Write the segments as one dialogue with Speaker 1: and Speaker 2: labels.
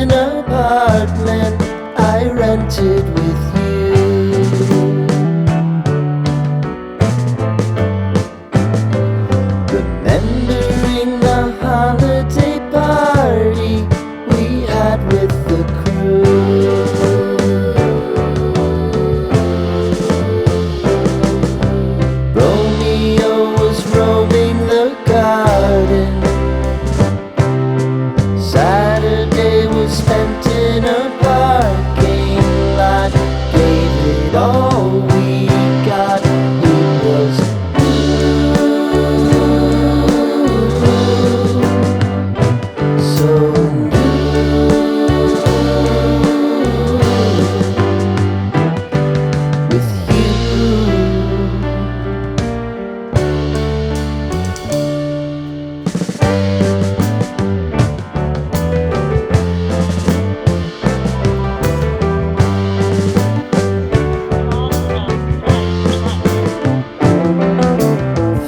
Speaker 1: an apartment I rented with you. Remembering the holiday party we had with the crew. Romeo was roaming the garden. Saturday was spent in a parking lot. Gave it all we got. It was so with you.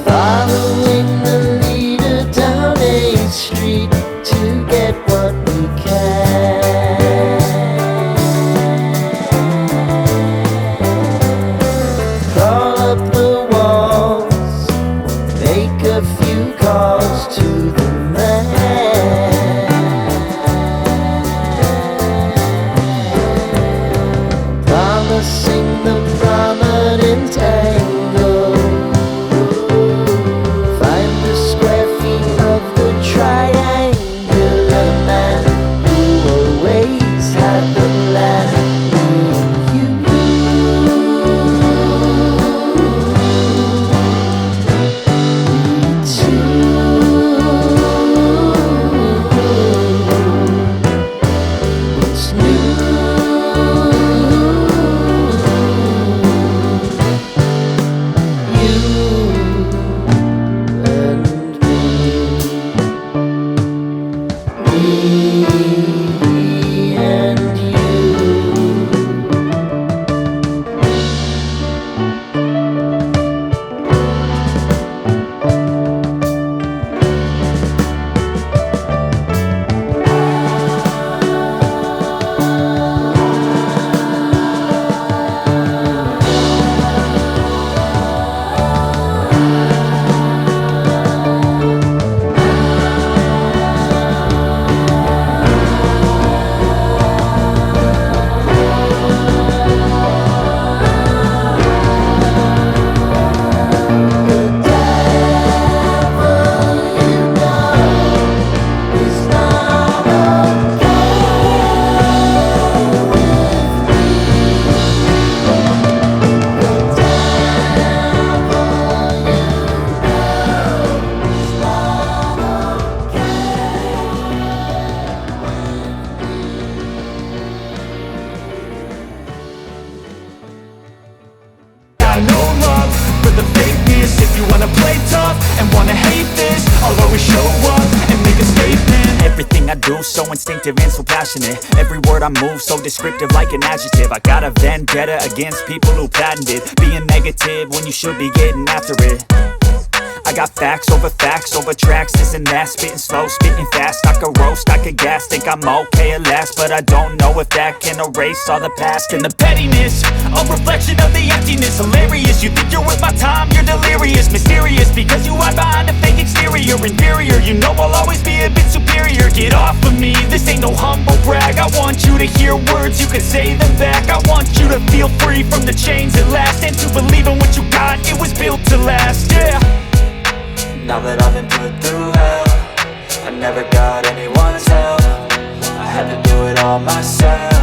Speaker 1: Following the leader down 8th Street to get what we can. Crawl up the walls, make a few calls to the man. Promising the prominent angle. Find the square feet of the triangular man who always had the plan. What's new? You and me and you.
Speaker 2: Got no love for the fakeness. If you wanna play tough and wanna hate this, I'll always show up and make a statement. Everything I do so instinctive and so passionate. Every word I move so descriptive like an adjective. I got a vendetta against people who patented being negative when you should be getting after it. I got facts over tracks, this and that. Spitting slow, spitting fast. I could roast, I could gas. Think I'm okay at last, but I don't know if that can erase all the past. And the pettiness, a reflection of the emptiness. Hilarious, you think you're worth my time, you're delirious. Mysterious, because you hide behind a fake exterior. Inferior, you know I'll always be a bit superior. Get off of me, this ain't no humble brag. I want you to hear words, you can say them back. I want you to feel free from the chains at last, and to believe in what you got, it was built to last, yeah.
Speaker 3: Now that I've been put through hell, I never got anyone's help. I had to do it all myself.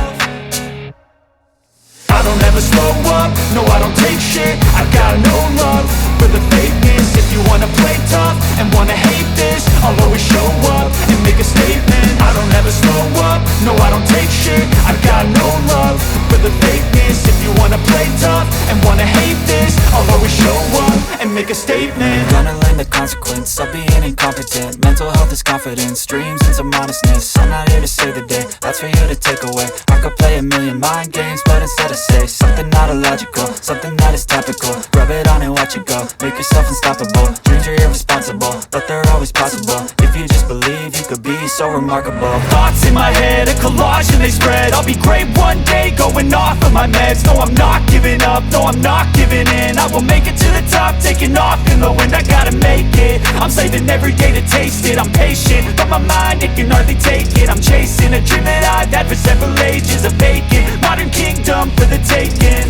Speaker 2: I don't ever slow up, no I don't take shit. I got no love for the fakeness. If you wanna play tough and wanna hate this, I'll always show up and make a statement. I don't ever slow up, no I don't take shit. I got no love for the fakeness. If you wanna play tough and wanna hate this, I'll always show up and make a statement.
Speaker 3: Gonna learn the consequence of being incompetent. Mental health is confidence, dreams into modestness. I'm not here to save the day, that's for you to take away. I could play a million mind games, but instead I say something not illogical, something that is topical. Rub it on and watch it go, make yourself unstoppable. Dreams are irresponsible, but they're always possible. If you just believe, you could be so remarkable.
Speaker 2: Thoughts in my head, a collage they spread. I'll be great one day, going off of my meds. No, I'm not giving up, no, I'm not giving in. I will make it to the top, taking off in the wind. I gotta make it, I'm saving every day to taste it. I'm patient, but my mind, it can hardly take it. I'm chasing a dream that I've had for several ages. A vacant, modern kingdom for the taking.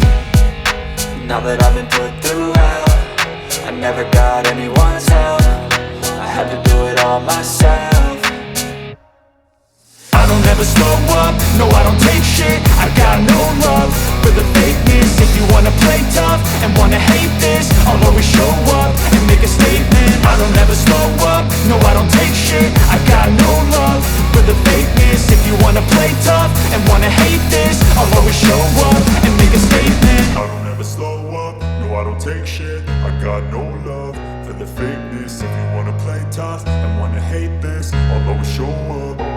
Speaker 3: Now that I've been put through hell, I never got anyone's help. I had to do it all myself.
Speaker 2: I don't ever slow up, no I don't take shit. I got no love for the fakeness. If you wanna play tough and wanna hate this, I'll always show up and make a statement. I don't ever slow up, no I don't take shit. I got no love for the fakeness. If you wanna play tough and wanna hate this, I'll always show up and make a statement.
Speaker 4: I don't ever slow up, no I don't take shit. I got no love for the fakeness. If you wanna play tough and wanna hate this, I'll always show up.